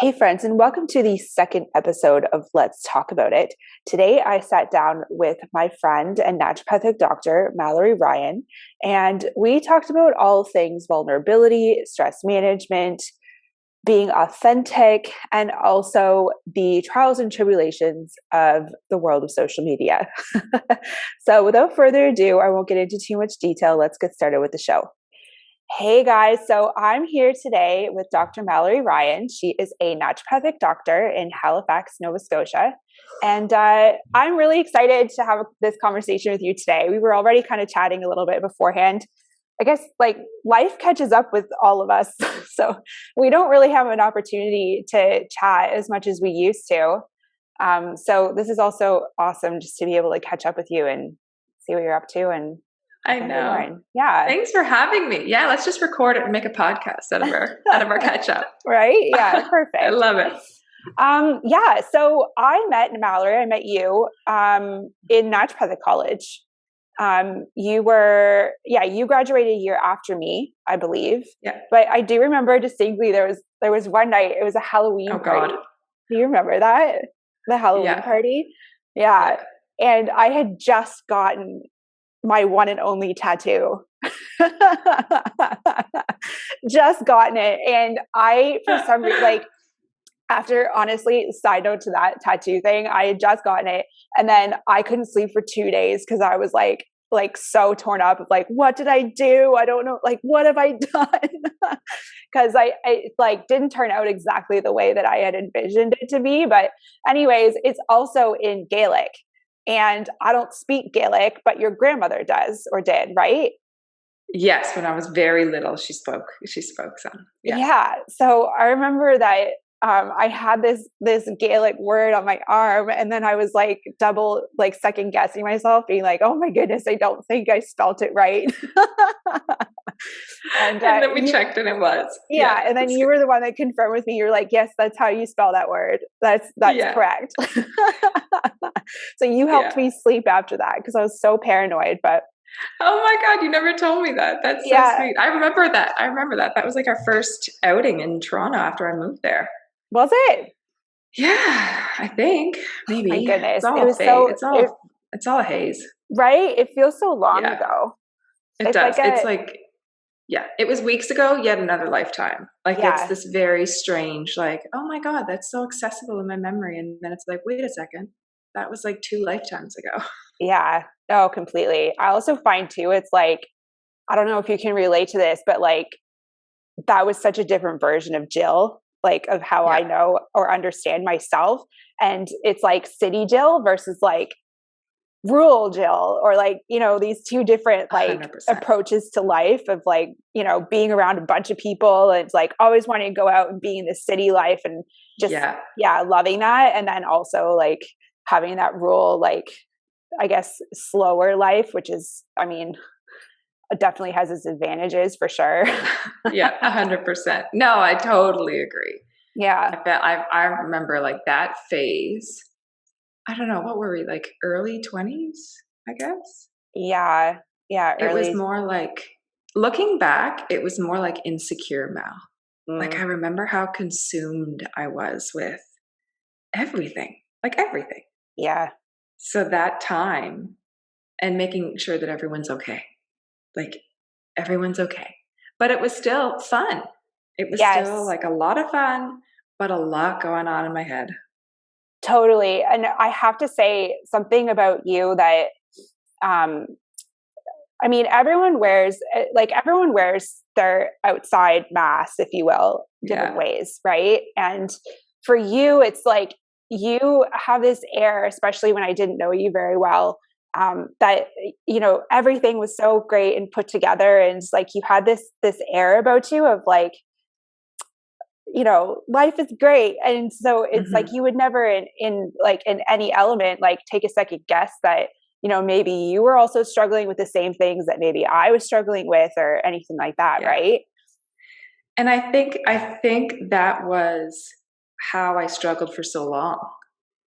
Hey friends, and welcome to the second episode of Let's Talk About It. Today I sat down with my friend and naturopathic doctor, Mallory Ryan, and we talked about all things vulnerability, stress management, being authentic, and also the trials and tribulations of the world of social media. So without further ado, I won't get into too much detail. Let's get started with the show. Hey guys, so I'm here today with Dr. Mallory Ryan. She is a naturopathic doctor in Halifax, Nova Scotia. And I'm really excited to have this conversation with you today. We were already kind of chatting a little bit beforehand. I guess like life catches up with all of us. So we don't really have an opportunity to chat as much as we used to. So this is also awesome just to be able to catch up with you and see what you're up to and I know. Yeah. Thanks for having me. Yeah, let's just record it and make a podcast out of our catch up. Right? Yeah, perfect. I love it. Yeah, so I met Mallory, I met you in naturopathic college. You graduated a year after me, I believe. Yeah. But I do remember distinctly there was one night, it was a Halloween party. God. Do you remember that? The Halloween party? Yeah. And I had just gotten my one and only tattoo. Just gotten it. And I, for some reason, like, after, honestly, side note to that tattoo thing, I had just gotten it. And then I couldn't sleep for 2 days because I was like so torn up of like, what did I do? I don't know. Like, what have I done? Because I like didn't turn out exactly the way that I had envisioned it to be. But anyways, it's also in Gaelic. And I don't speak Gaelic, but your grandmother does or did, right? Yes, when I was very little, she spoke some. Yes. Yeah. So I remember that I had this Gaelic word on my arm, and then I was like double like second guessing myself, being like, "Oh my goodness, I don't think I spelt it right." And then we checked, and it was. Yeah, and then you were the one that confirmed with me. You're like, "Yes, that's how you spell that word. That's correct." So you helped me sleep after that because I was so paranoid. But oh my God, you never told me that. That's so sweet. I remember that. That was like our first outing in Toronto after I moved there. Was it? Yeah, I think maybe. My goodness, it's all a haze. Right? It feels so long ago. It does. It's like, yeah, it was weeks ago, yet another lifetime. Like it's this very strange, like, oh my God, that's so accessible in my memory. And then it's like, wait a second, that was like 2 lifetimes ago. Yeah. Oh, completely. I also find too, it's like, I don't know if you can relate to this, but like that was such a different version of Jill, like of how I know or understand myself. And it's like city Jill versus like rural Jill, or like, you know, these two different like 100%. approaches to life of like, you know, being around a bunch of people and like always wanting to go out and being the city life and just, loving that. And then also like having that rural, like, I guess, slower life, which is, I mean, it definitely has its advantages for sure. Yeah, 100%. No, I totally agree. Yeah. I remember like that phase. I don't know, what were we, like early 20s, I guess? Yeah. Yeah. It was more like, looking back, it was more like insecure Mal. Like I remember how consumed I was with everything, like everything. Yeah. So that time and making sure that everyone's okay. Like everyone's okay. But it was still fun. It was still like a lot of fun, but a lot going on in my head. Totally. And I have to say something about you that, I mean, everyone wears their outside mask, if you will, different ways, right? And for you, it's like you have this air, especially when I didn't know you very well, that, you know, everything was so great and put together. And it's like you had this air about you of like, you know, life is great. And so it's like you would never in any element like take a second guess that, you know, maybe you were also struggling with the same things that maybe I was struggling with or anything like that, right? And I think that was how I struggled for so long,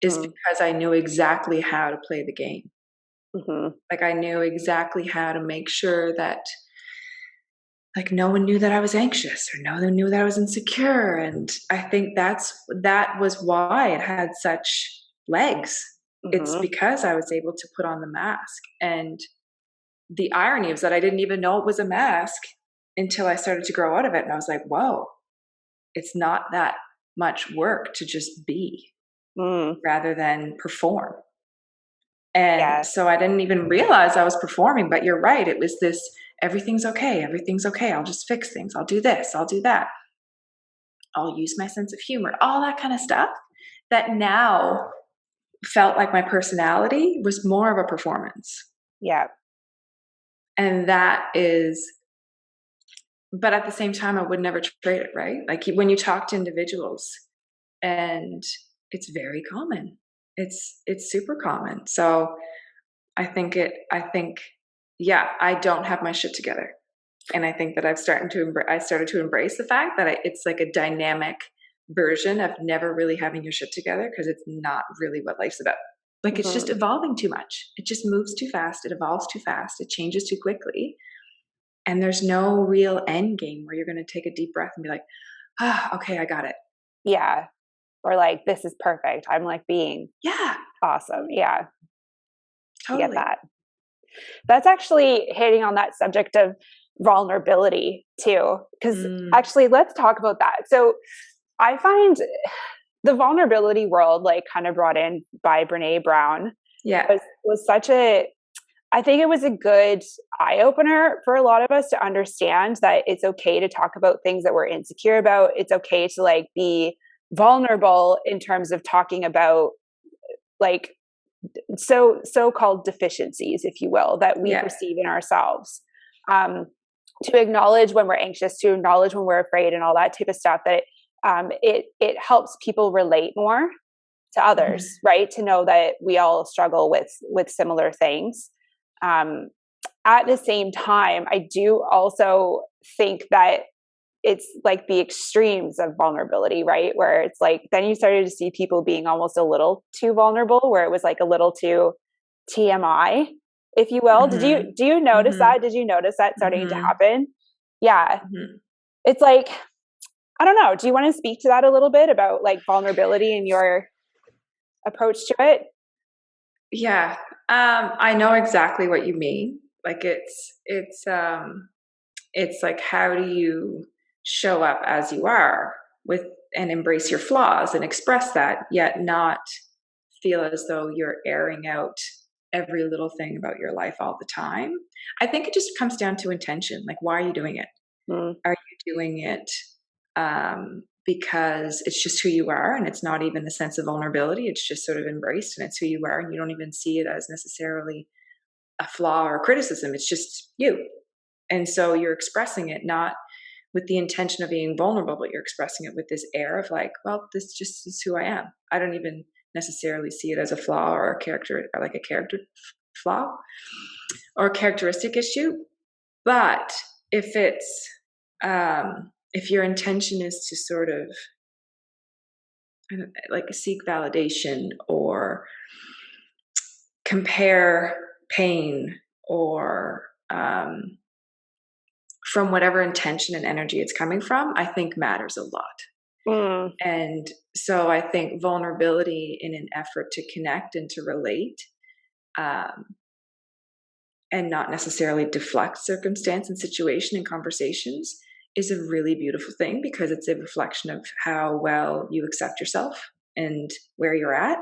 is because I knew exactly how to play the game. Like I knew exactly how to make sure that like no one knew that I was anxious or no one knew that I was insecure. And I think that was why it had such legs. It's because I was able to put on the mask. And the irony was that I didn't even know it was a mask until I started to grow out of it. And I was like, whoa, it's not that much work to just be rather than perform. And so I didn't even realize I was performing, but you're right. It was this, everything's okay. Everything's okay. I'll just fix things. I'll do this. I'll do that. I'll use my sense of humor, all that kind of stuff that now felt like my personality was more of a performance. Yeah. And that is, but at the same time, I would never trade it, right? Like when you talk to individuals, and it's very common. It's super common. So I think, yeah, I don't have my shit together. And I think that I started to embrace the fact that it's like a dynamic version of never really having your shit together, because it's not really what life's about. Like it's just evolving too much. It just moves too fast. It evolves too fast. It changes too quickly. And there's no real end game where you're going to take a deep breath and be like, okay, I got it. Yeah. Or like, this is perfect. I'm like being awesome. Yeah. Totally. I get that. That's actually hitting on that subject of vulnerability too. Because actually, let's talk about that. So I find the vulnerability world, like kind of brought in by Brene Brown, was such I think it was a good eye opener for a lot of us to understand that it's okay to talk about things that we're insecure about. It's okay to like be vulnerable in terms of talking about like so-called deficiencies, if you will, that we perceive in ourselves. To acknowledge when we're anxious, to acknowledge when we're afraid, and all that type of stuff. That it helps people relate more to others, right? To know that we all struggle with similar things. At the same time, I do also think that it's like the extremes of vulnerability, right? Where it's like, then you started to see people being almost a little too vulnerable, where it was like a little too TMI, if you will. Do you notice that? Did you notice that starting to happen? Yeah. It's like, I don't know. Do you want to speak to that a little bit about like vulnerability and your approach to it? Yeah. I know exactly what you mean. Like it's like, how do you show up as you are with and embrace your flaws and express that, yet not feel as though you're airing out every little thing about your life all the time. I think it just comes down to intention. Like, why are you doing it? Are you doing it because it's just who you are, and it's not even a sense of vulnerability? It's just sort of embraced, and it's who you are, and you don't even see it as necessarily a flaw or criticism. It's just you. And so you're expressing it not with the intention of being vulnerable, but you're expressing it with this air of like, well, this just is who I am. I don't even necessarily see it as a flaw or a character, or like a character flaw or a characteristic issue. But if it's, if your intention is to sort of like seek validation or compare pain or, from whatever intention and energy it's coming from, I think matters a lot. And so I think vulnerability in an effort to connect and to relate, and not necessarily deflect circumstance and situation and conversations, is a really beautiful thing, because it's a reflection of how well you accept yourself and where you're at.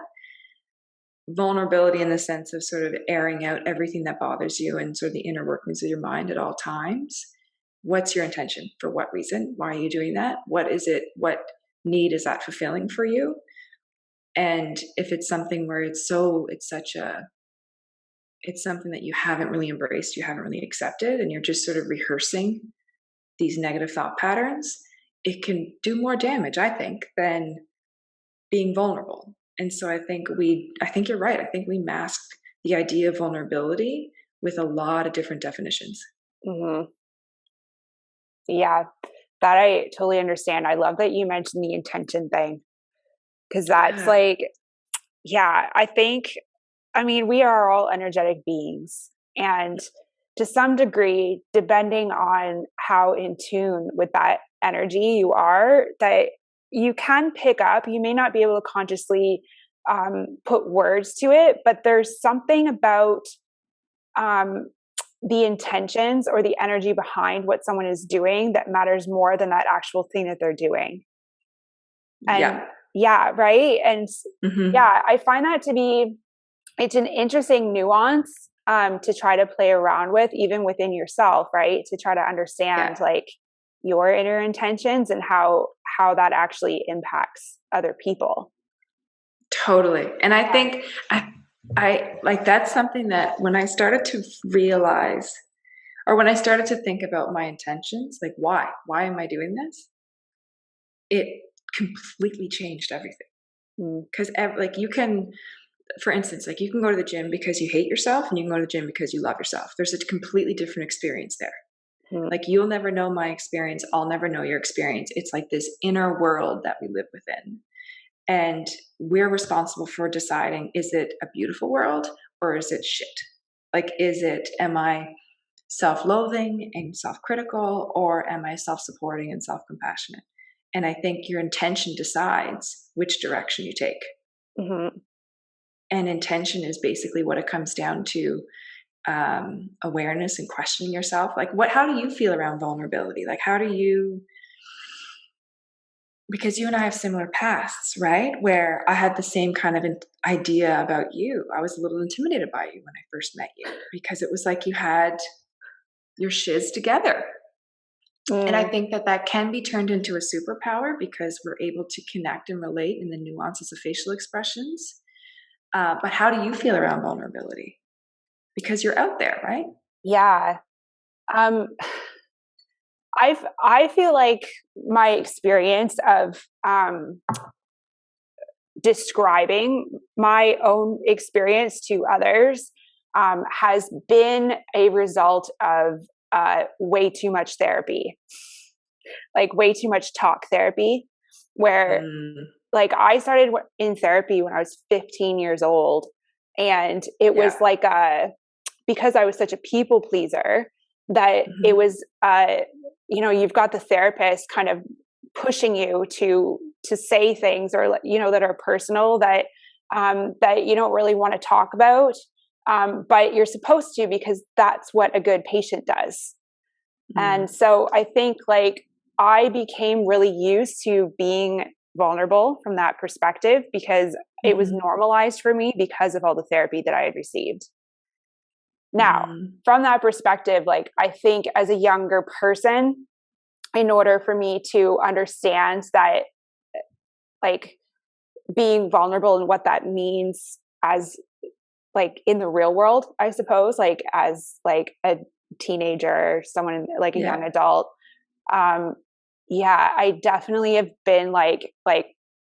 Vulnerability in the sense of sort of airing out everything that bothers you and sort of the inner workings of your mind at all times. What's your intention? For what reason? Why are you doing that? What is it? What need is that fulfilling for you? And if it's something where it's something that you haven't really embraced, you haven't really accepted, and you're just sort of rehearsing these negative thought patterns, it can do more damage, I think, than being vulnerable. And so I think you're right. I think we mask the idea of vulnerability with a lot of different definitions. Yeah, that I totally understand. I love that you mentioned the intention thing, because that's like, I mean, we are all energetic beings, and to some degree, depending on how in tune with that energy you are, that you can pick up. You may not be able to consciously put words to it, but there's something about the intentions or the energy behind what someone is doing that matters more than that actual thing that they're doing. And right. And I find that to be, it's an interesting nuance to try to play around with, even within yourself, right? To try to understand like your inner intentions and how that actually impacts other people. Totally. And I think I like, that's something that when I started to realize, or when I started to think about my intentions, like why am I doing this? It completely changed everything. Because like you can, for instance, like you can go to the gym because you hate yourself, and you can go to the gym because you love yourself. There's a completely different experience there. Like you'll never know my experience. I'll never know your experience. It's like this inner world that we live within. And we're responsible for deciding, is it a beautiful world or is it shit? Like, am I self-loathing and self-critical, or am I self-supporting and self-compassionate? And I think your intention decides which direction you take. And intention is basically what it comes down to, awareness and questioning yourself. Like, how do you feel around vulnerability? Like, because you and I have similar pasts, right? Where I had the same kind of idea about you. I was a little intimidated by you when I first met you, because it was like you had your shiz together. And I think that can be turned into a superpower, because we're able to connect and relate in the nuances of facial expressions. But how do you feel around vulnerability? Because you're out there, right? Yeah. I feel like my experience of describing my own experience to others has been a result of way too much therapy, like way too much talk therapy, where like I started in therapy when I was 15 years old. And it was like because I was such a people pleaser, that it was, you've got the therapist kind of pushing you to say things, or, that are personal, that you don't really want to talk about. But you're supposed to, because that's what a good patient does. And so I think like I became really used to being vulnerable from that perspective, because it was normalized for me because of all the therapy that I had received. Now, from that perspective, like I think as a younger person, in order for me to understand that, like being vulnerable and what that means as like in the real world, I suppose, like as like a teenager, someone like a young adult, I definitely have been like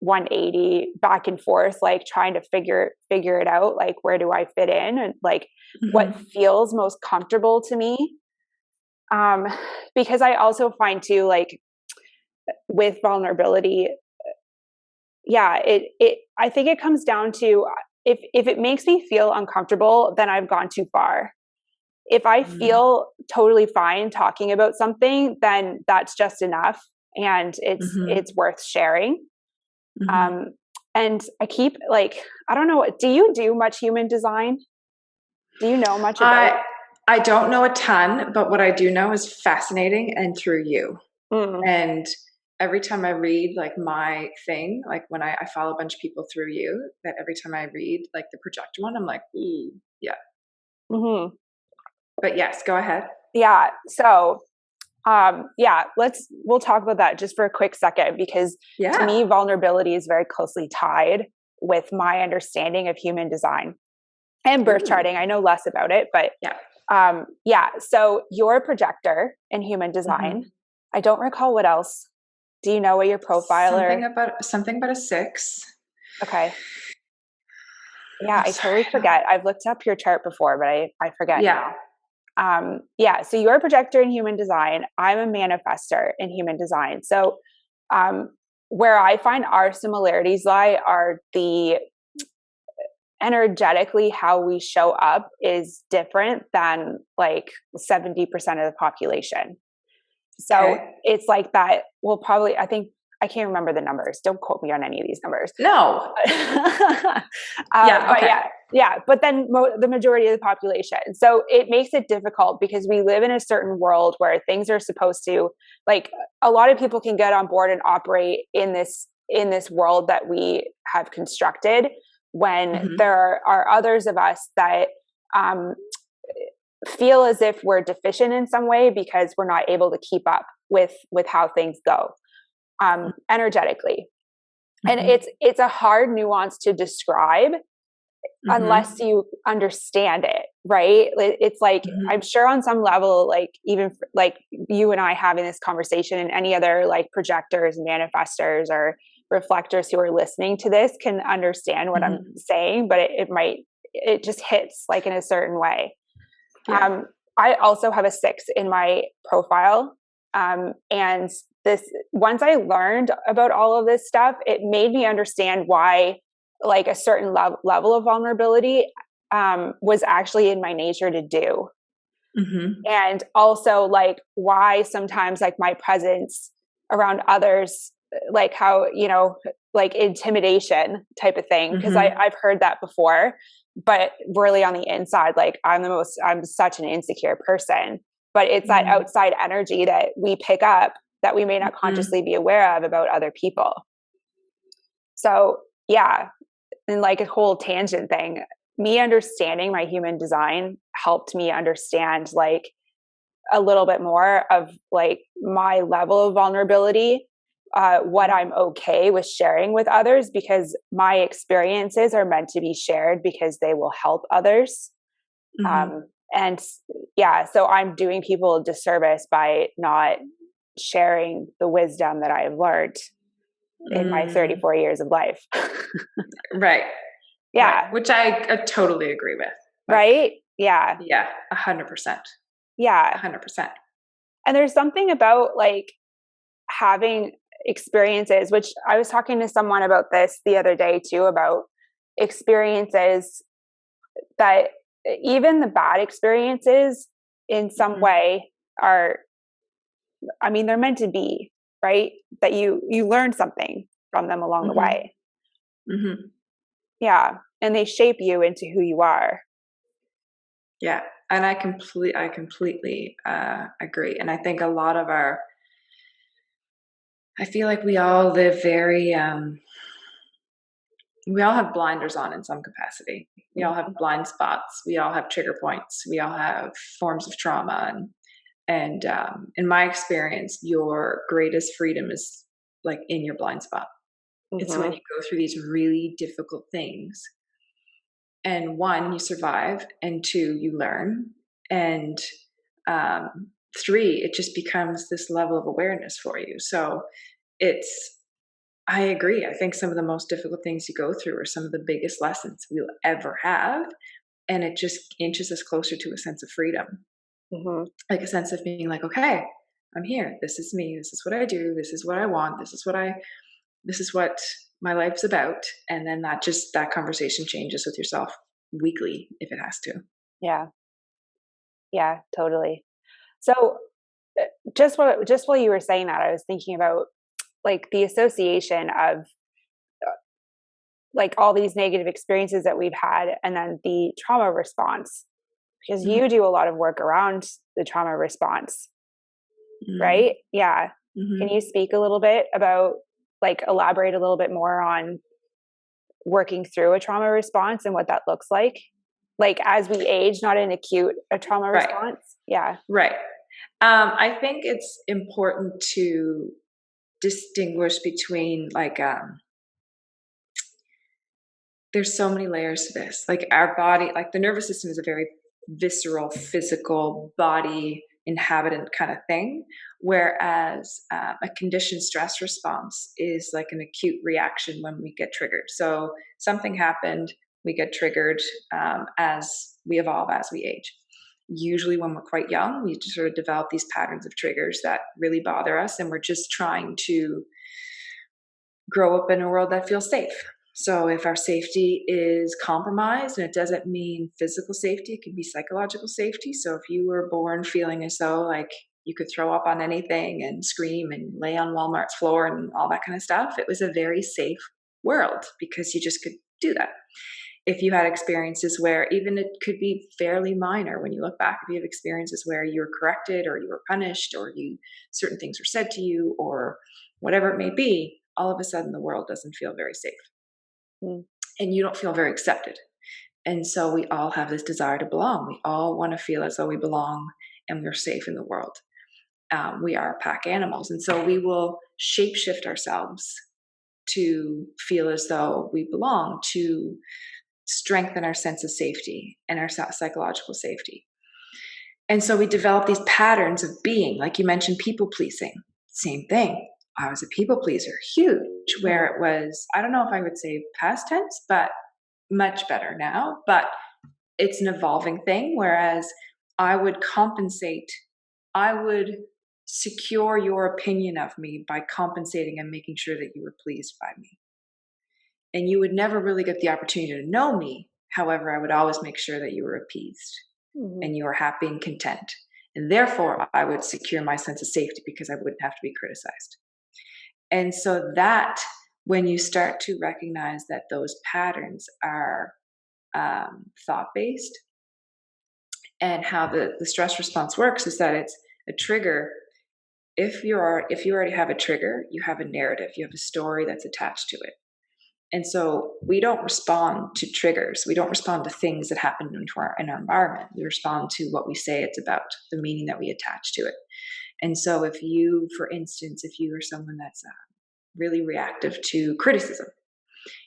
180 back and forth, like trying to figure it out, like where do I fit in, and like what feels most comfortable to me. Because I also find too, like with vulnerability, I think it comes down to, if it makes me feel uncomfortable, then I've gone too far. If I feel totally fine talking about something, then that's just enough, and it's worth sharing. And I keep like, I don't know, do you do much human design? Do you know much about? I don't know a ton, but what I do know is fascinating, and through you. And every time I read like my thing, like when I follow a bunch of people through you, that every time I read like the projector one, I'm like, ooh, yeah. But yes, go ahead. Yeah. So, we'll talk about that just for a quick second, because to me, vulnerability is very closely tied with my understanding of human design and birth charting. I know less about it, but so you're a projector in human design. I don't recall what else. Do you know what your profile something about a 6? Okay. Yeah, I totally forget. I've looked up your chart before, but I forget now. So you're a projector in human design. I'm a manifester in human design. So where I find our similarities lie are energetically how we show up is different than like 70% of the population. So it's like that. We'll probably, I think, I can't remember the numbers. Don't quote me on any of these numbers. No. But then the majority of the population. So it makes it difficult because we live in a certain world where things are supposed to, like, a lot of people can get on board and operate in this world that we have constructed, when there are others of us that feel as if we're deficient in some way because we're not able to keep up with how things go energetically. And it's a hard nuance to describe unless you understand it, right? It's like, I'm sure on some level, like even like you and I having this conversation, and any other like projectors, manifestors, or reflectors who are listening to this can understand what I'm saying, but it just hits like in a certain way. Yeah. I also have a 6 in my profile. And this, once I learned about all of this stuff, it made me understand why like a certain level of vulnerability was actually in my nature to do. And also like why sometimes like my presence around others, like how, you know, like intimidation type of thing. Cause I've heard that before, but really on the inside, like I'm such an insecure person, but it's that outside energy that we pick up that we may not consciously be aware of about other people. So yeah. And like a whole tangent thing, me understanding my human design helped me understand like a little bit more of like my level of vulnerability, what I'm okay with sharing with others, because my experiences are meant to be shared because they will help others. And yeah, so I'm doing people a disservice by not sharing the wisdom that I've learned in my 34 years of life. Right. Yeah. Right. Which I totally agree with. Like, right. Yeah. Yeah. 100%. Yeah. 100%. And there's something about like having experiences, which I was talking to someone about this the other day too, about experiences that even the bad experiences in some way are, I mean, they're meant to be, right? That you learn something from them along the way. Yeah. And they shape you into who you are. Yeah. And I completely agree. And I think a lot of I feel like we all live very, we all have blinders on in some capacity. We all have blind spots. We all have trigger points. We all have forms of trauma. And in my experience, your greatest freedom is like in your blind spot. It's when you go through these really difficult things. And 1, you survive, and 2, you learn, and 3, it just becomes this level of awareness for you. So I agree. I think some of the most difficult things you go through are some of the biggest lessons we'll ever have. And it just inches us closer to a sense of freedom. Like a sense of being like, okay, I'm here. This is me. This is what I do. This is what I want. This is what my life's about. And then that conversation changes with yourself weekly if it has to. Yeah. Yeah, totally. So just while you were saying that, I was thinking about like the association of like all these negative experiences that we've had, and then the trauma response, because you do a lot of work around the trauma response, right? Yeah. Can you speak a little bit about, like, elaborate a little bit more on working through a trauma response and what that looks like as we age, not an acute trauma response? Yeah. Right. I think it's important to distinguish between there's so many layers to this. Like our body, like the nervous system is a very visceral, physical body inhabitant kind of thing. Whereas a conditioned stress response is like an acute reaction when we get triggered. So something happened, we get triggered as we evolve, as we age. Usually when we're quite young, we just sort of develop these patterns of triggers that really bother us. And we're just trying to grow up in a world that feels safe. So if our safety is compromised, and it doesn't mean physical safety, it can be psychological safety. So if you were born feeling as though like you could throw up on anything and scream and lay on Walmart's floor and all that kind of stuff, it was a very safe world because you just could do that. If you had experiences where even it could be fairly minor when you look back, if you have experiences where you were corrected or you were punished or certain things were said to you or whatever it may be, all of a sudden the world doesn't feel very safe. Mm. And you don't feel very accepted. And so we all have this desire to belong. We all want to feel as though we belong and we're safe in the world. We are pack animals. And so we will shapeshift ourselves to feel as though we belong, to strengthen our sense of safety and our psychological safety. And so we develop these patterns of being, like you mentioned, people pleasing. Same thing. I was a people pleaser, huge, where it was, I don't know if I would say past tense, but much better now. But it's an evolving thing, whereas I would compensate, I would secure your opinion of me by compensating and making sure that you were pleased by me. And you would never really get the opportunity to know me. However, I would always make sure that you were appeased and you were happy and content. And therefore, I would secure my sense of safety because I wouldn't have to be criticized. And so that when you start to recognize that those patterns are thought-based, and how the stress response works is that it's a trigger. If you already have a trigger, you have a narrative, you have a story that's attached to it. And so we don't respond to triggers. We don't respond to things that happen in our environment. We respond to what we say it's about, the meaning that we attach to it. And so if you, for instance, if you are someone that's really reactive to criticism,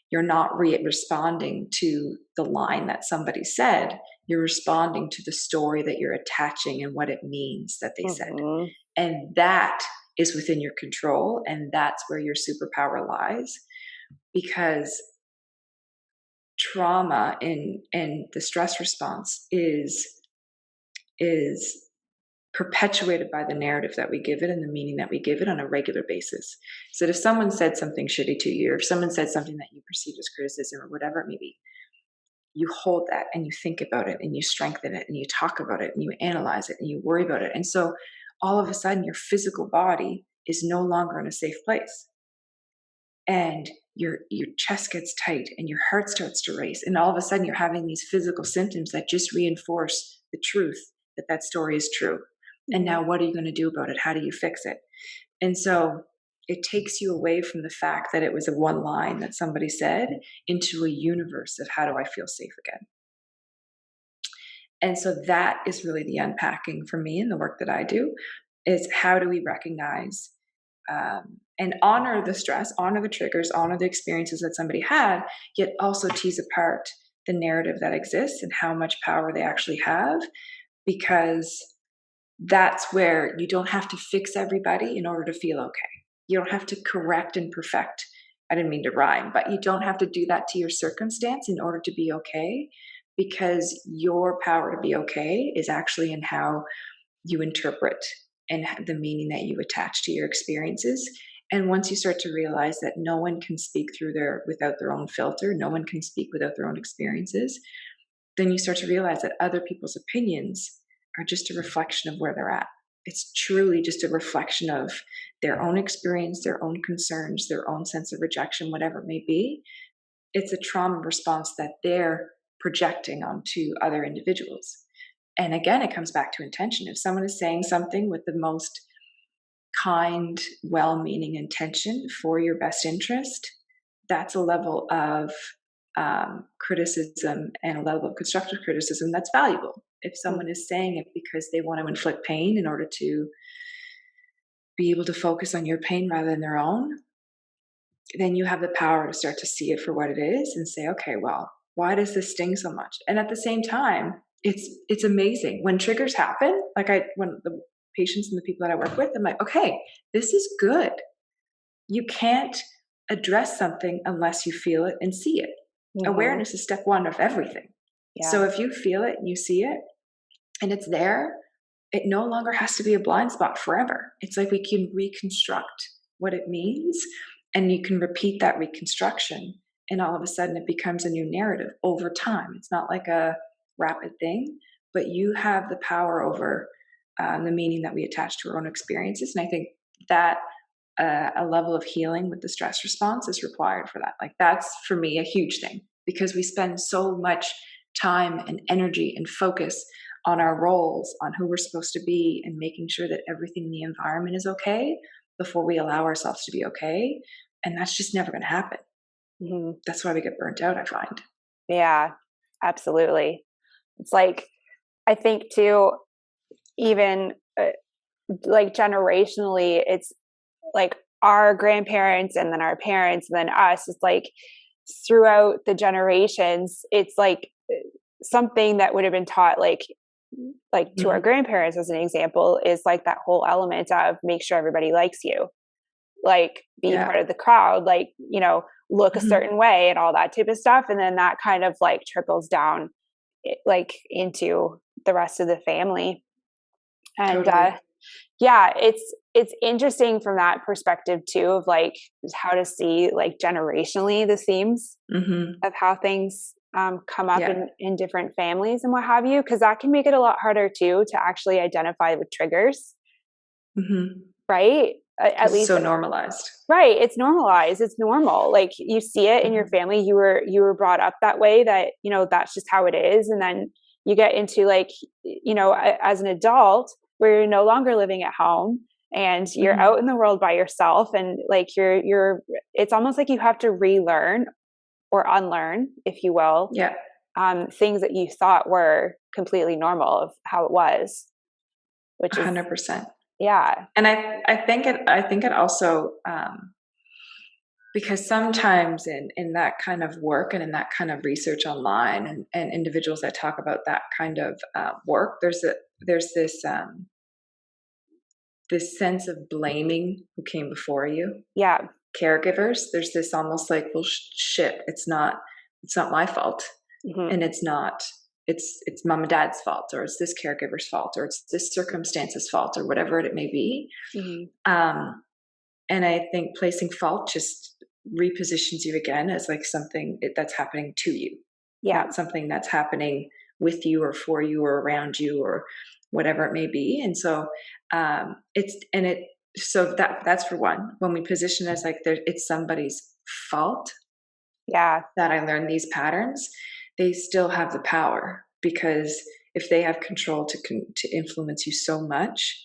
you're not responding to the line that somebody said. You're responding to the story that you're attaching and what it means that they said. And that is within your control. And that's where your superpower lies. Because trauma in the stress response is perpetuated by the narrative that we give it and the meaning that we give it on a regular basis. So if someone said something shitty to you, or if someone said something that you perceived as criticism or whatever it may be, you hold that and you think about it and you strengthen it and you talk about it and you analyze it and you worry about it. And so all of a sudden your physical body is no longer in a safe place. And your chest gets tight and your heart starts to race. And all of a sudden you're having these physical symptoms that just reinforce the truth that story is true. And now what are you going to do about it? How do you fix it? And so it takes you away from the fact that it was a one line that somebody said into a universe of how do I feel safe again? And so that is really the unpacking for me in the work that I do, is how do we recognize and honor the stress, honor the triggers, honor the experiences that somebody had, yet also tease apart the narrative that exists and how much power they actually have, because that's where you don't have to fix everybody in order to feel okay. You don't have to correct and perfect. I didn't mean to rhyme, but you don't have to do that to your circumstance in order to be okay, because your power to be okay is actually in how you interpret and the meaning that you attach to your experiences. And once you start to realize that no one can speak without their own filter, no one can speak without their own experiences, then you start to realize that other people's opinions are just a reflection of where they're at. It's truly just a reflection of their own experience, their own concerns, their own sense of rejection, whatever it may be. It's a trauma response that they're projecting onto other individuals. And again, it comes back to intention. If someone is saying something with the most kind, well-meaning intention for your best interest, that's a level of criticism and a level of constructive criticism that's valuable. If someone is saying it because they want to inflict pain in order to be able to focus on your pain rather than their own, then you have the power to start to see it for what it is and say, okay, well, why does this sting so much? And at the same time, it's amazing when triggers happen. Like when the patients and the people that I work with, I'm like, okay, this is good. You can't address something unless you feel it and see it. Awareness is step one of everything. Yeah. So if you feel it and you see it and it's there, it no longer has to be a blind spot forever. It's like we can reconstruct what it means, and you can repeat that reconstruction and all of a sudden it becomes a new narrative over time. It's not like a rapid thing, but you have the power over the meaning that we attach to our own experiences. And I think that a level of healing with the stress response is required for that. Like, that's for me a huge thing, because we spend so much time and energy and focus on our roles, on who we're supposed to be, and making sure that everything in the environment is okay before we allow ourselves to be okay. And that's just never going to happen. Mm-hmm. That's why we get burnt out, I find. Yeah, absolutely. It's like, I think too, even like generationally, it's like our grandparents and then our parents and then us. It's like throughout the generations, it's like something that would have been taught, like to our grandparents, as an example, is like that whole element of make sure everybody likes you, like be part of the crowd, like, you know, look a certain way and all that type of stuff. And then that kind of like trickles down like into the rest of the family. And totally. Yeah, it's interesting from that perspective too, of like how to see like generationally the themes of how things come up in different families and what have you, because that can make it a lot harder too to actually identify with triggers. Right? At least so normalized. Right. It's normalized. It's normal. Like you see it in your family. You were brought up that way, that, you know, that's just how it is. And then you get into like, you know, as an adult where you're no longer living at home and you're out in the world by yourself, and like you're it's almost like you have to relearn or unlearn, if you will, things that you thought were completely normal of how it was, which is 100%. Yeah. And I think it also, because sometimes in that kind of work and in that kind of research online and individuals that talk about that kind of work, there's this sense of blaming who came before you. Yeah. Caregivers, there's this almost like, well, shit, it's not my fault. And it's mom and dad's fault, or it's this caregiver's fault, or it's this circumstance's fault, or whatever it may be. And I think placing fault just repositions you again as like something that's happening to you, not something that's happening with you or for you or around you or whatever it may be. And so so that's for one. When we position it as like it's somebody's fault, that I learned these patterns, they still have the power, because if they have control to influence you so much,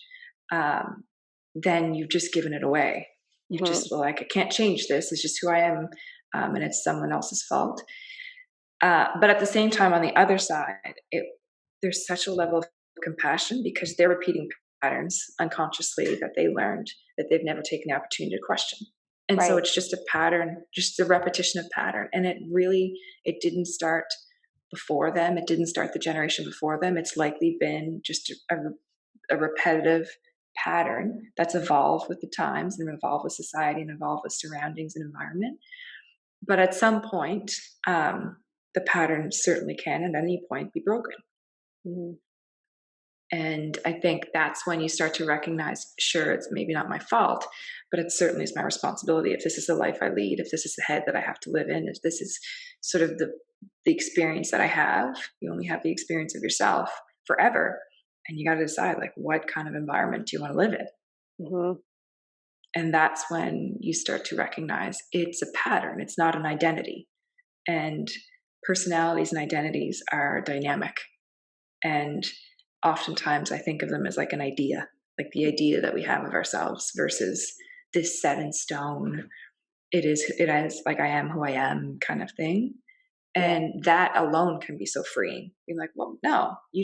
then you've just given it away. You just like, I can't change this. It's just who I am, and it's someone else's fault. But at the same time, on the other side, there's such a level of compassion, because they're repeating patterns unconsciously that they learned that they've never taken the opportunity to question. And so it's just a pattern, just a repetition of pattern. And it didn't start before them. It didn't start the generation before them. It's likely been just a repetitive pattern that's evolved with the times and evolved with society and evolved with surroundings and environment. But at some point, the pattern certainly can at any point be broken. And I think that's when you start to recognize, sure, it's maybe not my fault, but it certainly is my responsibility. If this is the life I lead, if this is the head that I have to live in, if this is sort of the experience that I have, you only have the experience of yourself forever. And you got to decide, like, what kind of environment do you want to live in? And that's when you start to recognize it's a pattern. It's not an identity. And personalities and identities are dynamic. And oftentimes I think of them as like an idea, like the idea that we have of ourselves versus this set in stone. It is like, I am who I am kind of thing. And that alone can be so freeing. Being like, well, no, you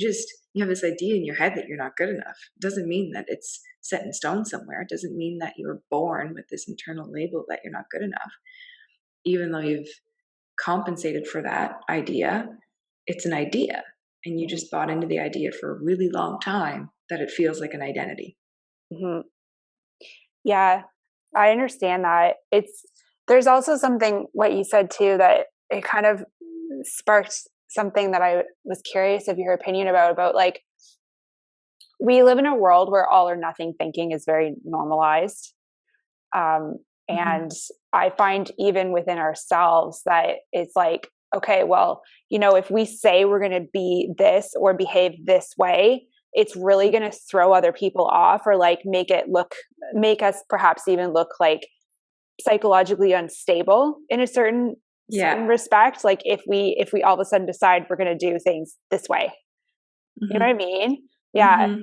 have this idea in your head that you're not good enough. It doesn't mean that it's set in stone somewhere. It doesn't mean that you were born with this internal label that you're not good enough. Even though you've compensated for that idea, it's an idea. And you just bought into the idea for a really long time that it feels like an identity. Yeah, I understand that. There's also something, what you said too, that it kind of sparked something that I was curious of your opinion about like, we live in a world where all or nothing thinking is very normalized. And I find even within ourselves that it's like, okay, well, if we say we're going to be this or behave this way, it's really going to throw other people off, or like make us perhaps even look like psychologically unstable in a certain respect. Like if we all of a sudden decide we're going to do things this way, you know what I mean? Yeah.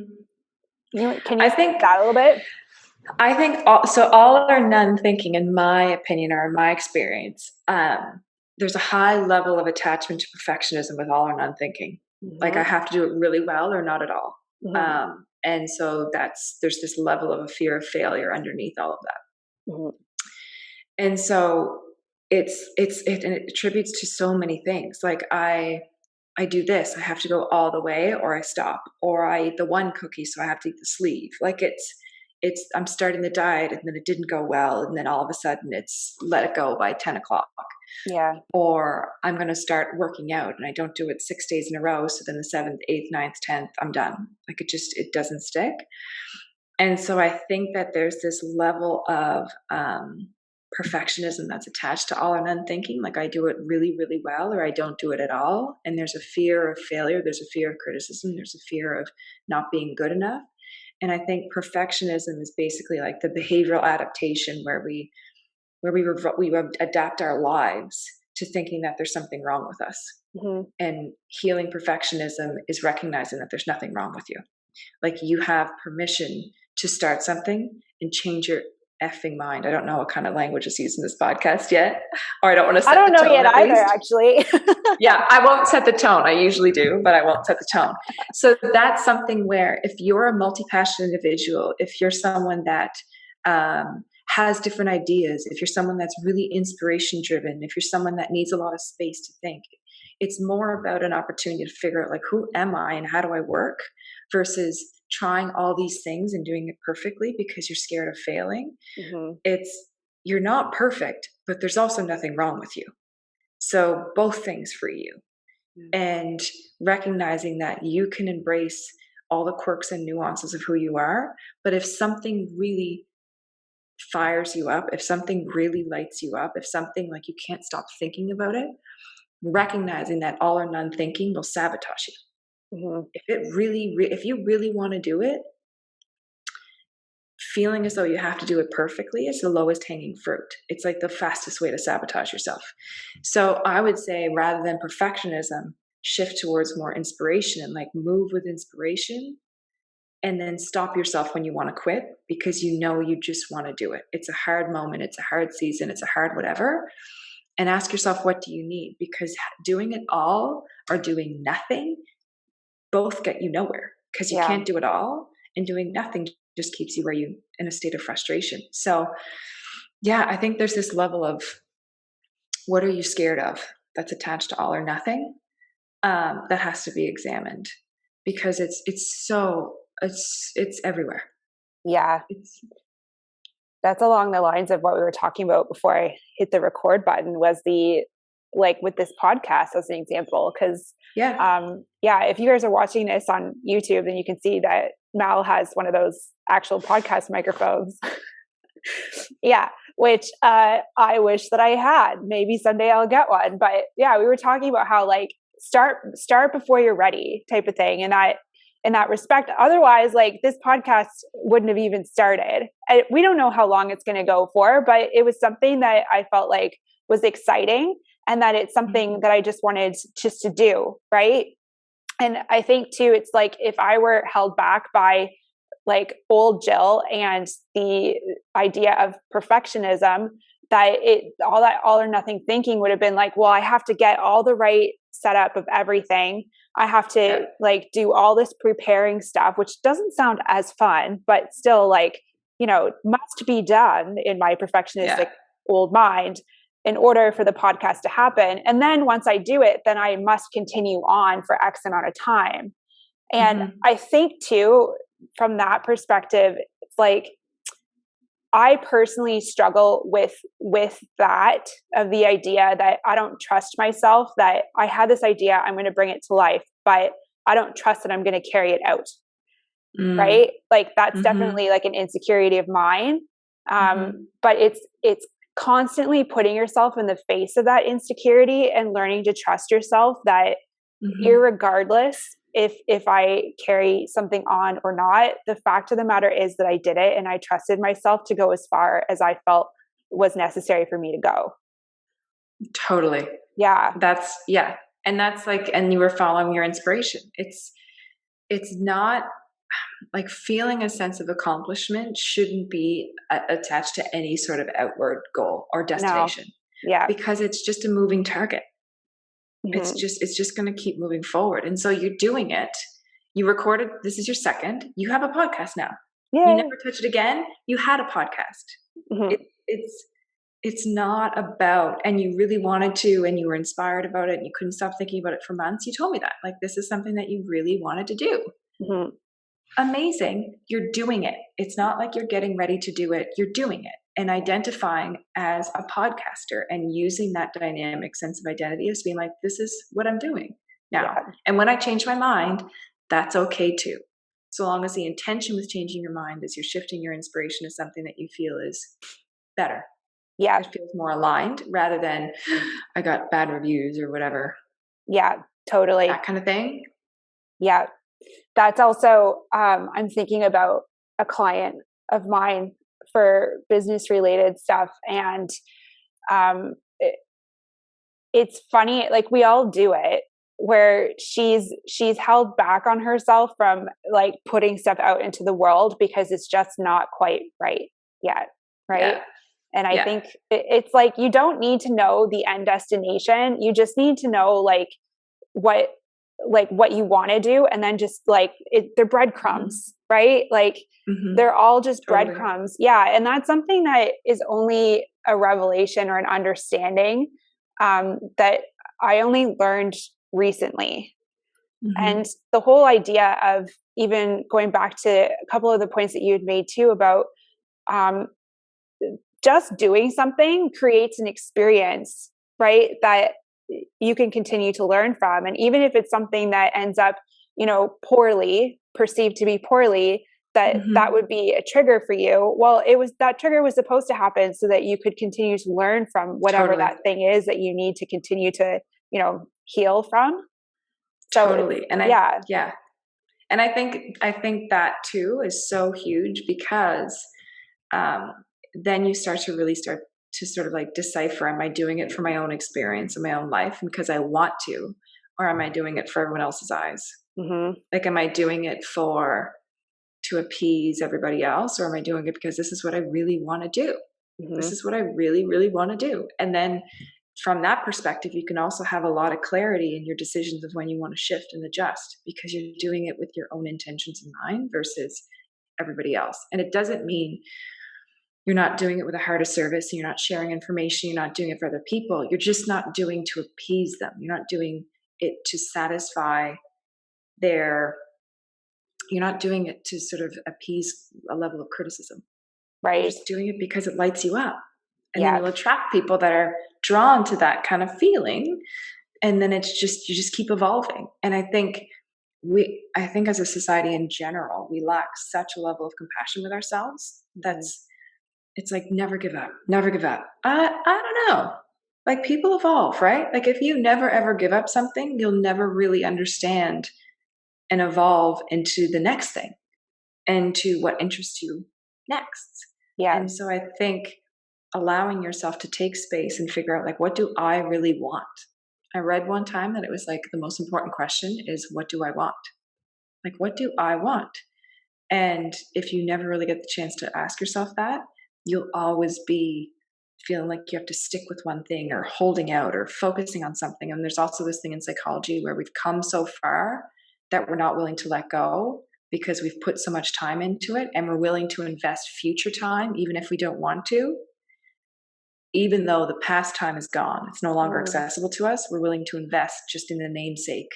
Can you think that a little bit? I think all or none thinking, in my opinion or in my experience, there's a high level of attachment to perfectionism with all or none thinking. Like I have to do it really well or not at all. And so there's this level of a fear of failure underneath all of that. And so it attributes to so many things. Like I do this, I have to go all the way or I stop, or I eat the one cookie, so I have to eat the sleeve. Like I'm starting the diet and then it didn't go well. And then all of a sudden it's let it go by 10 o'clock. Yeah. Or I'm going to start working out and I don't do it 6 days in a row. So then the 7th, 8th, 9th, 10th, I'm done. Like it doesn't stick. And so I think that there's this level of perfectionism that's attached to all or none thinking. Like I do it really, really well, or I don't do it at all. And there's a fear of failure. There's a fear of criticism. There's a fear of not being good enough. And I think perfectionism is basically like the behavioral adaptation where we adapt our lives to thinking that there's something wrong with us. And healing perfectionism is recognizing that there's nothing wrong with you. Like you have permission to start something and change your effing mind. I don't know what kind of language is used in this podcast yet, or I don't want to set the tone. I don't know yet either, actually. Yeah, I won't set the tone. I usually do, but I won't set the tone. So that's something where if you're a multi-passionate individual, if you're someone that has different ideas, if you're someone that's really inspiration driven, if you're someone that needs a lot of space to think, it's more about an opportunity to figure out like, who am I and how do I work, versus trying all these things and doing it perfectly because you're scared of failing. You're not perfect, but there's also nothing wrong with you. So both things free you. And recognizing that you can embrace all the quirks and nuances of who you are. But if something really fires you up, if something really lights you up, if something like you can't stop thinking about it, recognizing that all or none thinking will sabotage you. If you really want to do it, feeling as though you have to do it perfectly is the lowest hanging fruit. It's like the fastest way to sabotage yourself. So I would say, rather than perfectionism, shift towards more inspiration and like move with inspiration, and then stop yourself when you want to quit because you just want to do it. It's a hard moment. It's a hard season. It's a hard whatever. And ask yourself, what do you need? Because doing it all or doing nothing both get you nowhere, because you can't do it all, and doing nothing just keeps you in a state of frustration. So I think there's this level of, what are you scared of that's attached to all or nothing, that has to be examined, because it's everywhere. Yeah. That's along the lines of what we were talking about before I hit the record button, was with this podcast as an example. Cause if you guys are watching this on YouTube, then you can see that Mal has one of those actual podcast microphones. Which I wish that I had. Maybe someday I'll get one. But we were talking about how like start before you're ready type of thing. And in that respect, otherwise, like this podcast wouldn't have even started. We don't know how long it's going to go for, but it was something that I felt like was exciting, and that it's something that I just wanted just to do. Right. And I think too, it's like, if I were held back by like old Jill and the idea of perfectionism, that all or nothing thinking would have been like, well, I have to get all the right setup of everything. I have to like do all this preparing stuff, which doesn't sound as fun, but still like, must be done in my perfectionistic old mind in order for the podcast to happen. And then once I do it, then I must continue on for X amount of time. And I think too, from that perspective, it's like, I personally struggle with that, of the idea that I don't trust myself, that I had this idea, I'm going to bring it to life, but I don't trust that I'm going to carry it out. Right. Like that's definitely like an insecurity of mine. But it's constantly putting yourself in the face of that insecurity and learning to trust yourself that irregardless if I carry something on or not, the fact of the matter is that I did it and I trusted myself to go as far as I felt was necessary for me to go. Totally. Yeah. And that's like, and you were following your inspiration. It's not like feeling a sense of accomplishment shouldn't be attached to any sort of outward goal or destination. No. Yeah. Because it's just a moving target. It's just going to keep moving forward. And so you're doing it. You recorded, this is your second. You have a podcast now. Yay. You never touch it again. You had a podcast. It's not about, and you really wanted to, and you were inspired about it, and you couldn't stop thinking about it for months. You told me that, like, this is something that you really wanted to do. Amazing. You're doing it. It's not like you're getting ready to do it. You're doing it and identifying as a podcaster and using that dynamic sense of identity as being like, this is what I'm doing now. Yeah. And when I change my mind, that's okay too. So long as the intention with changing your mind is you're shifting your inspiration to something that you feel is better. Yeah. It feels more aligned rather than I got bad reviews or whatever. Yeah, totally. That kind of thing. Yeah. That's also, I'm thinking about a client of mine for business related stuff. And it's funny, like we all do it, where she's held back on herself from like putting stuff out into the world because it's just not quite right yet. Right. Yeah. And I think it's like, you don't need to know the end destination. You just need to know like what you want to do. And then just like they're breadcrumbs, right? Like they're all just breadcrumbs. Yeah. And that's something that is only a revelation or an understanding that I only learned recently. And the whole idea of even going back to a couple of the points that you had made too about just doing something creates an experience, right? That you can continue to learn from. And even if it's something that ends up, poorly, perceived to be poorly, that would be a trigger for you. Well, that trigger was supposed to happen so that you could continue to learn from whatever that thing is that you need to continue to, heal from. So And And I think that too is so huge because then you start to sort of like decipher, am I doing it for my own experience in my own life and because I want to, or am I doing it for everyone else's eyes? Like, am I doing it to appease everybody else, or am I doing it because this is what I really want to do? This is what I really, really want to do. And then from that perspective, you can also have a lot of clarity in your decisions of when you want to shift and adjust because you're doing it with your own intentions in mind versus everybody else. And it doesn't mean you're not doing it with a heart of service and you're not sharing information, you're not doing it for other people. You're just not doing to appease them. You're not doing it to satisfy you're not doing it to sort of appease a level of criticism. Right. You're just doing it because it lights you up. And then you'll attract people that are drawn to that kind of feeling. And then you just keep evolving. And I think as a society in general, we lack such a level of compassion with ourselves. It's like, never give up, never give up. I don't know. Like, people evolve, right? Like, if you never, ever give up something, you'll never really understand and evolve into the next thing and to what interests you next. Yeah. And so I think allowing yourself to take space and figure out, like, what do I really want? I read one time that it was like the most important question is, what do I want? Like, what do I want? And if you never really get the chance to ask yourself that, you'll always be feeling like you have to stick with one thing or holding out or focusing on something. And there's also this thing in psychology where we've come so far that we're not willing to let go because we've put so much time into it, and we're willing to invest future time, even if we don't want to, even though the past time is gone. It's no longer accessible to us. We're willing to invest just in the namesake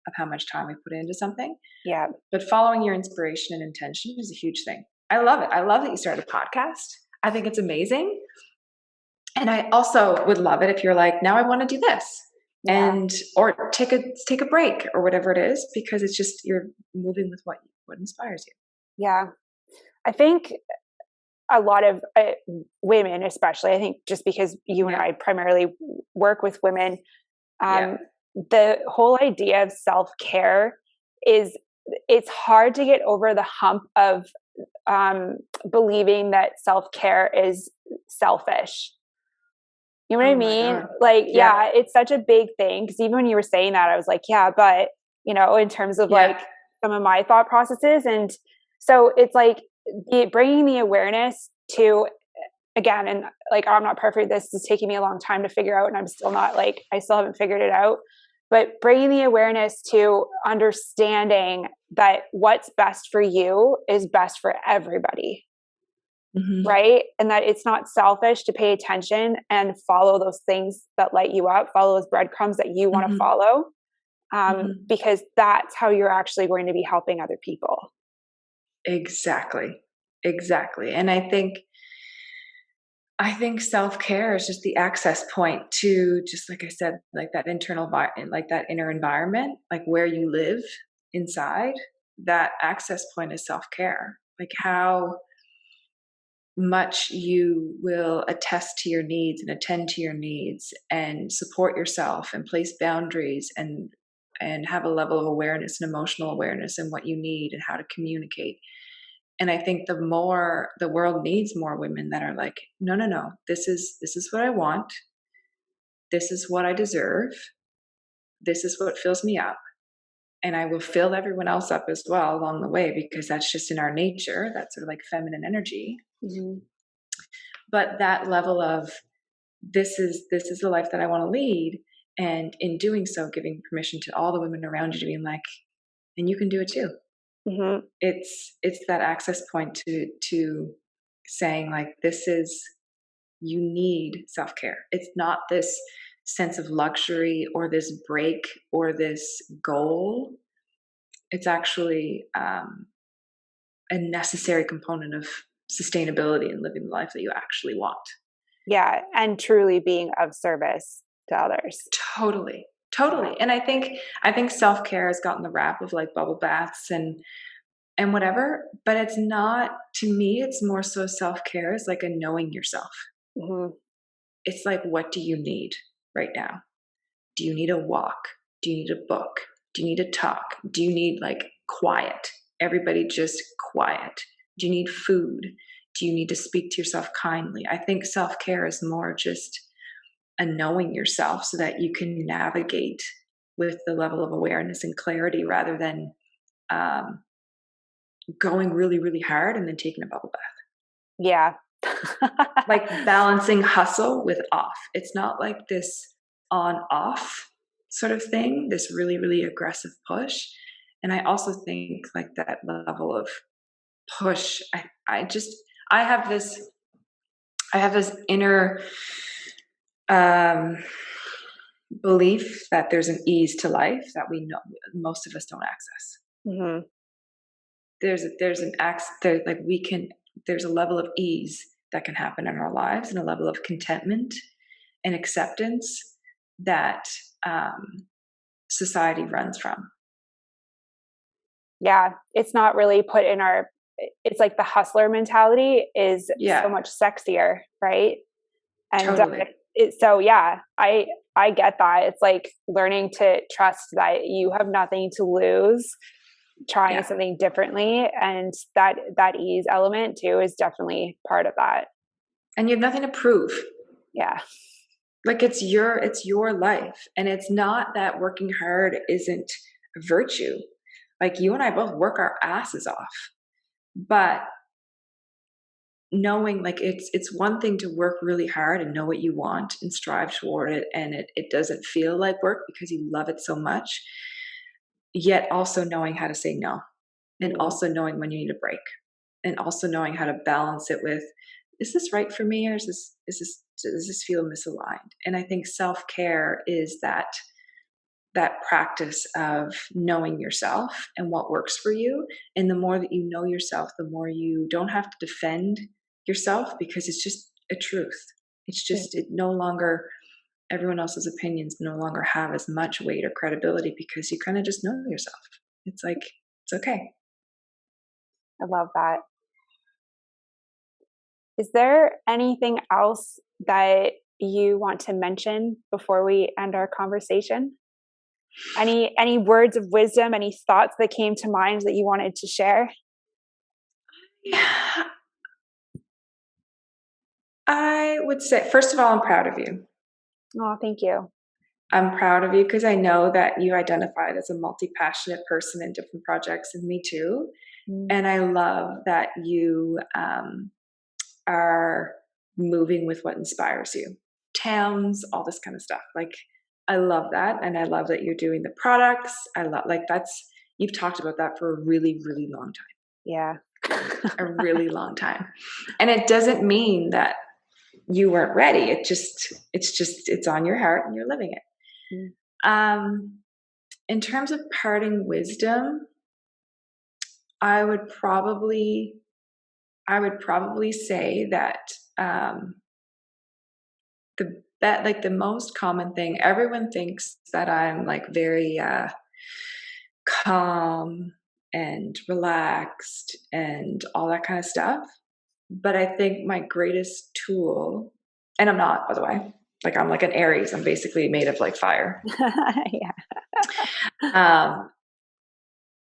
of how much time we put into something. Yeah. But following your inspiration and intention is a huge thing. I love it. I love that you started a podcast. I think it's amazing. And I also would love it if you're like, now I want to do this. Yeah. Or take a break or whatever it is, because it's just, you're moving with what inspires you. Yeah. I think a lot of women, especially, I think just because you and I primarily work with women, the whole idea of self-care is, it's hard to get over the hump of believing that self-care is selfish. You know what I mean? Like, yeah, it's such a big thing. Because even when you were saying that, I was like, yeah, but, you know, in terms of like some of my thought processes. And so it's like bringing the awareness to, again, and like, I'm not perfect. This is taking me a long time to figure out. And I'm still not like, I still haven't figured it out. But bringing the awareness to understanding that what's best for you is best for everybody. Mm-hmm. Right. And that it's not selfish to pay attention and follow those things that light you up, follow those breadcrumbs that you want to follow. Because that's how you're actually going to be helping other people. Exactly. And I think self-care is just the access point to, just like I said, like that internal, like that inner environment, like where you live inside. That access point is self-care. Like how much you will attest to your needs and attend to your needs and support yourself and place boundaries and have a level of awareness and emotional awareness in what you need and how to communicate. And I think the world needs more women that are like, no, this is what I want. This is what I deserve. This is what fills me up. And I will fill everyone else up as well along the way, because that's just in our nature. That's sort of like feminine energy. Mm-hmm. But that level of this is the life that I want to lead. And in doing so, giving permission to all the women around you to be like, and you can do it too. Mm-hmm. It's that access point to saying like, you need self-care. It's not this sense of luxury or this break or this goal. It's actually a necessary component of sustainability and living the life that you actually want. Yeah. And truly being of service to others. Totally. And I think self-care has gotten the rap of like bubble baths and whatever, but it's not, to me, it's more so self-care is like a knowing yourself. Mm-hmm. It's like, what do you need right now? Do you need a walk? Do you need a book? Do you need a talk? Do you need like quiet? Everybody just quiet. Do you need food? Do you need to speak to yourself kindly? I think self-care is more just a knowing yourself so that you can navigate with the level of awareness and clarity rather than going really, really hard and then taking a bubble bath. Yeah. Like balancing hustle with off. It's not like this on off sort of thing, this really, really aggressive push. And I also think like that level of push, I have this inner belief that there's an ease to life that we know most of us don't access. Mm-hmm. There's a level of ease that can happen in our lives and a level of contentment and acceptance that society runs from. Yeah, it's not really put in our, it's like the hustler mentality is so much sexier, right? And totally. So yeah, I get that. It's like learning to trust that you have nothing to lose trying something differently, and that ease element too is definitely part of that. And you have nothing to prove. Yeah. Like it's your life, and it's not that working hard isn't a virtue. Like you and I both work our asses off, but knowing like it's one thing to work really hard and know what you want and strive toward it, and it doesn't feel like work because you love it so much, yet also knowing how to say no, and also knowing when you need a break, and also knowing how to balance it with, is this right for me, or does this feel misaligned? And I think self-care is that practice of knowing yourself and what works for you. And the more that you know yourself, the more you don't have to defend yourself, because it's just a truth. It's just, it no longer, everyone else's opinions no longer have as much weight or credibility, because you kind of just know yourself. It's like, it's okay. I love that. Is there anything else that you want to mention before we end our conversation? Any words of wisdom, any thoughts that came to mind that you wanted to share? Yeah, I would say, first of all, I'm proud of you. Oh, thank you. I'm proud of you because I know that you identified as a multi-passionate person in different projects, and me too. Mm. And I love that you are moving with what inspires you. Towns, all this kind of stuff. Like, I love that. And I love that you're doing the products. I love, like, you've talked about that for a really, really long time. Yeah. A really long time. And it doesn't mean that you weren't ready. It's on your heart and you're living it. Mm. In terms of parting wisdom, I would probably say that the most common thing, everyone thinks that I'm like very calm and relaxed and all that kind of stuff. But I think my greatest tool, and I'm not, by the way, like I'm like an Aries. I'm basically made of like fire. Yeah.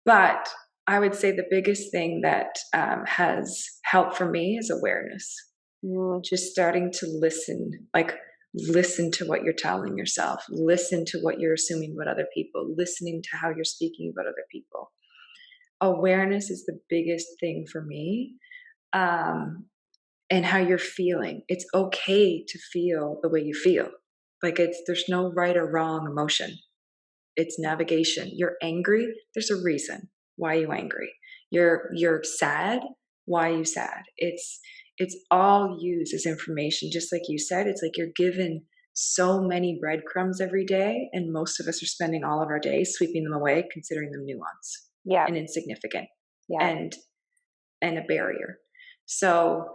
But I would say the biggest thing that has helped for me is awareness. Mm. Just starting to listen, like listen to what you're telling yourself, listen to what you're assuming about other people, listening to how you're speaking about other people. Awareness is the biggest thing for me. And how you're feeling. It's okay to feel the way you feel. Like there's no right or wrong emotion. It's navigation. You're angry, there's a reason why you're angry. You're sad, why are you sad? It's all used as information. Just like you said, it's like you're given so many breadcrumbs every day, and most of us are spending all of our days sweeping them away, considering them nuance and insignificant and a barrier. So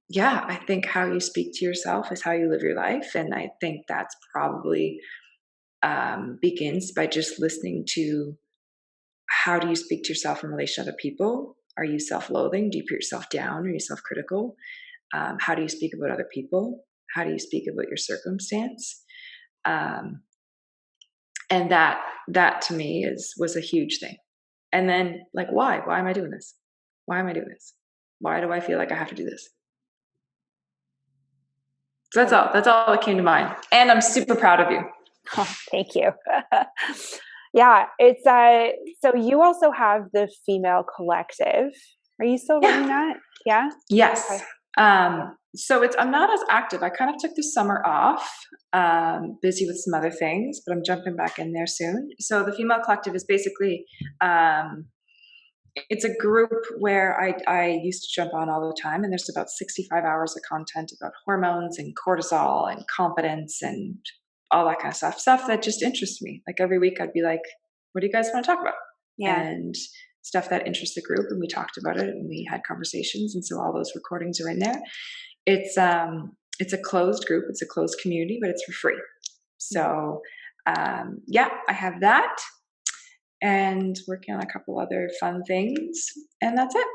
yeah, I think how you speak to yourself is how you live your life. And I think that's probably begins by just listening to how do you speak to yourself in relation to other people? Are you self-loathing? Do you put yourself down? Are you self-critical? How do you speak about other people? How do you speak about your circumstance? And that to me was a huge thing. And then like, why? Why am I doing this? Why am I doing this? Why do I feel like I have to do this? So that's all. That's all that came to mind. And I'm super proud of you. Oh, thank you. Yeah, it's so you also have the Female Collective. Are you still running that? Yeah. Yes. Okay. So I'm not as active. I kind of took the summer off, busy with some other things, but I'm jumping back in there soon. So the Female Collective is basically it's a group where I used to jump on all the time, and there's about 65 hours of content about hormones and cortisol and competence and all that kind of stuff that just interests me. Like every week I'd be like, what do you guys want to talk about? Yeah. And stuff that interests the group, and we talked about it and we had conversations, and so all those recordings are in there. It's a closed group, it's a closed community, but it's for free. So yeah, I have that and working on a couple other fun things, and that's it.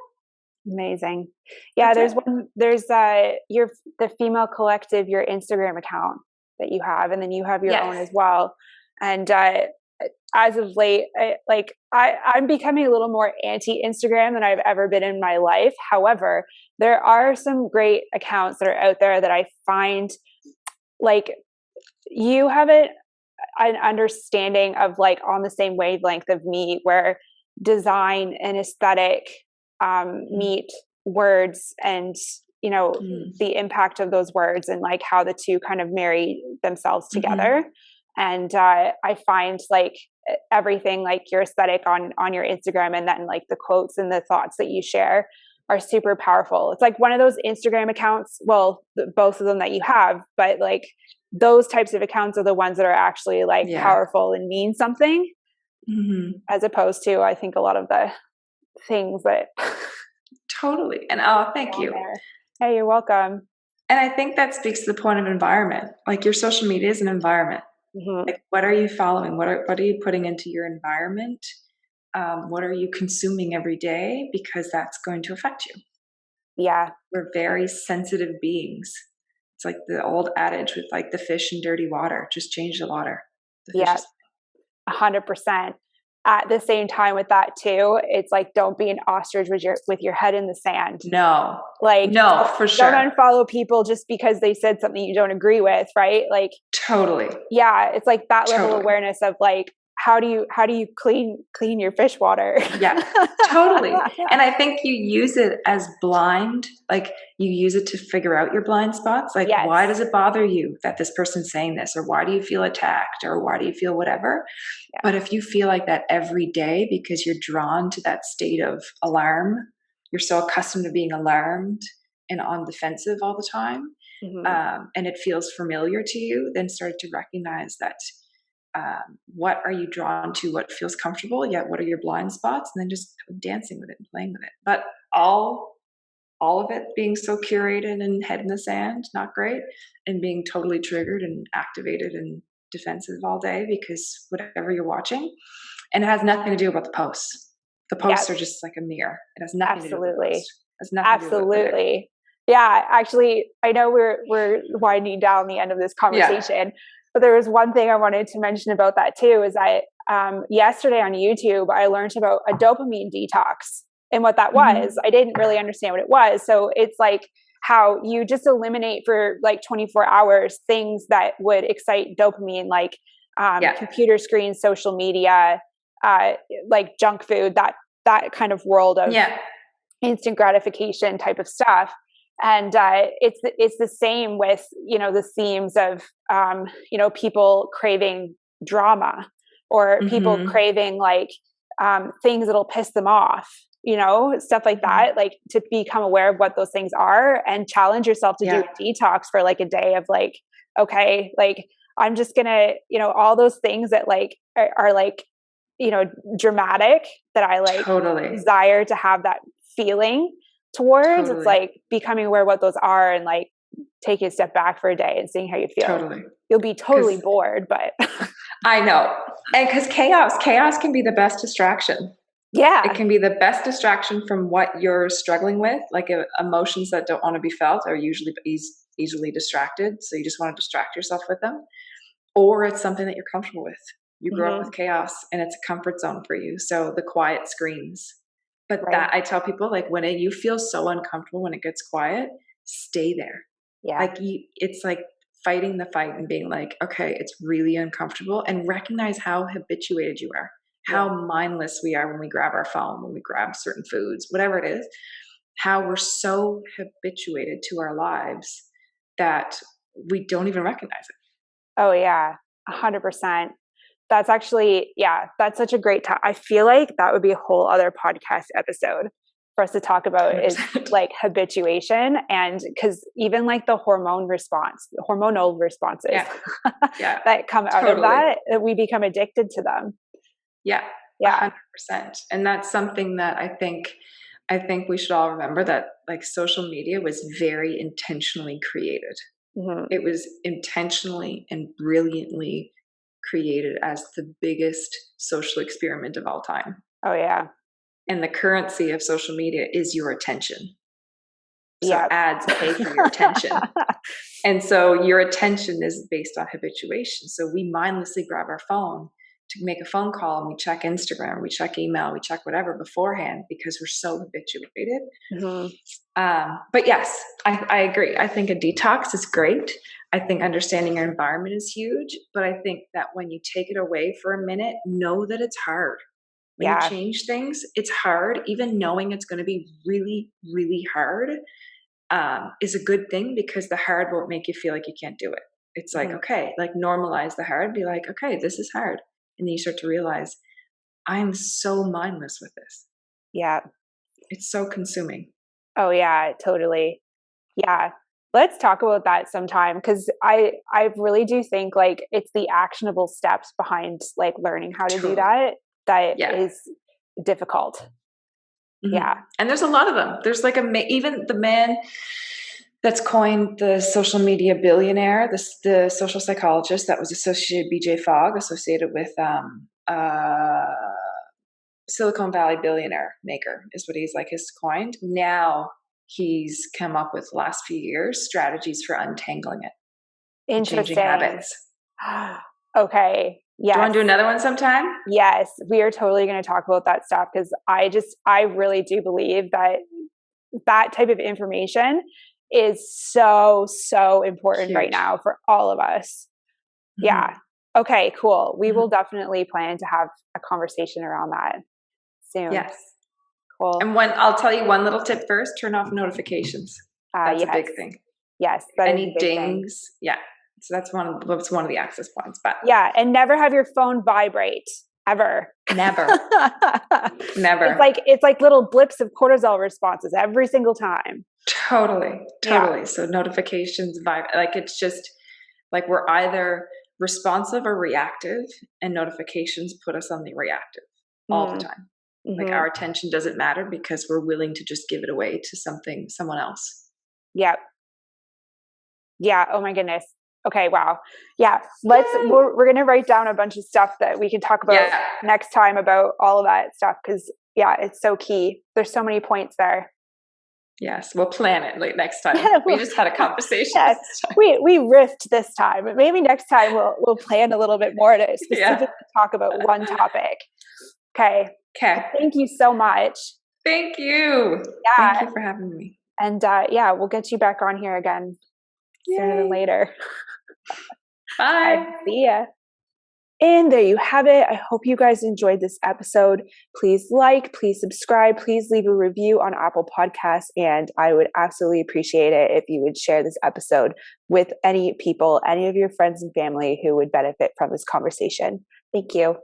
Amazing. Yeah, there's the Female Collective, your Instagram account that you have, and then you have your own as well. And as of late, I'm becoming a little more anti-Instagram than I've ever been in my life. However, there are some great accounts that are out there that I find like you have an understanding of like on the same wavelength of me, where design and aesthetic meet words, and the impact of those words, and like how the two kind of marry themselves together. And I find like everything, like your aesthetic on your Instagram, and then like the quotes and the thoughts that you share are super powerful. It's like one of those Instagram accounts, well, both of them that you have, but like those types of accounts are the ones that are actually like powerful and mean something, as opposed to, I think, a lot of the things that totally. And thank you. Hey, you're welcome. And I think that speaks to the point of environment. Like your social media is an environment. Like, what are you following? What are you putting into your environment? What are you consuming every day? Because that's going to affect you. Yeah. We're very sensitive beings. It's like the old adage with like the fish in dirty water, just change the water. The fish Yeah. is 100%. At the same time with that too, it's like, don't be an ostrich with your head in the sand. no, Like, no, for don't sure. unfollow people just because they said something you don't agree with, right? Like, Totally. yeah, it's like that level of Totally. awareness of like, how do you clean your fish water? Yeah, totally. And I think you use it as blind, like you use it to figure out your blind spots. Like, Yes. why does it bother you that this person's saying this? Or why do you feel attacked? Or why do you feel whatever? Yeah. But if you feel like that every day because you're drawn to that state of alarm, you're so accustomed to being alarmed and on defensive all the time, and it feels familiar to you, then start to recognize that what are you drawn to, what feels comfortable, yet what are your blind spots, and then just dancing with it and playing with it. But all of it being so curated and head in the sand, not great, and being totally triggered and activated and defensive all day because whatever you're watching, and it has nothing to do about the posts. The posts are just like a mirror. It has nothing to do with the post. It has nothing to do with it. Yeah, actually, I know we're winding down the end of this conversation, but there was one thing I wanted to mention about that too. Is I yesterday on YouTube I learned about a dopamine detox and what that was. I didn't really understand what it was. So it's like how you just eliminate for like 24 hours things that would excite dopamine, like computer screens, social media, like junk food, that kind of world of instant gratification type of stuff. And it's the same with, the themes of people craving drama, or people craving like things that'll piss them off, stuff like that. Like, to become aware of what those things are and challenge yourself to do a detox for like a day of like, okay, like I'm just gonna, all those things that like are like, dramatic, that I like desire to have that feeling towards. It's like becoming aware of what those are and like taking a step back for a day and seeing how you feel. You'll be totally bored, but I know. And because chaos can be the best distraction. Yeah. It can be the best distraction from what you're struggling with. Like emotions that don't want to be felt are usually easily distracted. So you just want to distract yourself with them. Or it's something that you're comfortable with. You grew up with chaos and it's a comfort zone for you. So the quiet screams. But that I tell people, like, when you feel so uncomfortable when it gets quiet, stay there. Yeah. Like it's like fighting the fight and being like, okay, it's really uncomfortable, and recognize how habituated you are, how mindless we are when we grab our phone, when we grab certain foods, whatever it is, how we're so habituated to our lives that we don't even recognize it. Oh yeah, 100%. That's actually, that's such a great time. I feel like that would be a whole other podcast episode for us to talk about 100%. Is like habituation. And because even like the hormonal responses that come out of that we become addicted to them. Yeah. 100%. And that's something that I think we should all remember, that like social media was very intentionally created. It was intentionally and brilliantly created as the biggest social experiment of all time. Oh yeah. And the currency of social media is your attention. So ads pay for your attention. And so your attention is based on habituation. So we mindlessly grab our phone to make a phone call, and we check Instagram, we check email, we check whatever beforehand because we're so habituated. But yes, I agree. I think a detox is great. I think understanding your environment is huge, but I think that when you take it away for a minute, know that it's hard. When you change things, it's hard. Even knowing it's going to be really, really hard is a good thing, because the hard won't make you feel like you can't do it. It's like, okay, like normalize the hard, be like, okay, this is hard. And then you start to realize, I'm so mindless with this. Yeah. It's so consuming. Oh yeah, totally. Yeah. Let's talk about that sometime, because I really do think like it's the actionable steps behind like learning how to do that is difficult. Yeah. And there's a lot of them. There's like even the man that's coined the social media billionaire, the social psychologist that was associated, BJ Fogg, associated with Silicon Valley billionaire maker, is what he's like, his coined. Now he's come up with the last few years strategies for untangling it. Interesting. Changing habits. Okay. Yes. Do you want to do another one sometime? Yes, we are totally going to talk about that stuff, because I really do believe that type of information is so important right now for all of us. Mm-hmm. Yeah. Okay, cool. We will definitely plan to have a conversation around that soon. Yes. Cool. And I'll tell you one little tip first, turn off notifications. That's a big thing. Yes. Any dings. Yeah. So that's one of the access points. But yeah, and never have your phone vibrate ever. Never. Never. It's like little blips of cortisol responses every single time. Totally. Yeah. So notifications it's just like we're either responsive or reactive, and notifications put us on the reactive all the time. Mm-hmm. Like our attention doesn't matter because we're willing to just give it away to someone else. Yeah. Yeah. Oh my goodness. Okay. Wow. Yeah. We're going to write down a bunch of stuff that we can talk about next time about all of that stuff. Cause it's so key. There's so many points there. Yes. We'll plan it next time. We just had a conversation. Yes. We riffed this time, but maybe next time we'll plan a little bit more to specifically talk about one topic. Okay. Thank you so much. Thank you. Yeah. Thank you for having me. And we'll get you back on here again sooner than later. Bye. See ya. And there you have it. I hope you guys enjoyed this episode. Please please subscribe, please leave a review on Apple Podcasts. And I would absolutely appreciate it if you would share this episode with any of your friends and family who would benefit from this conversation. Thank you.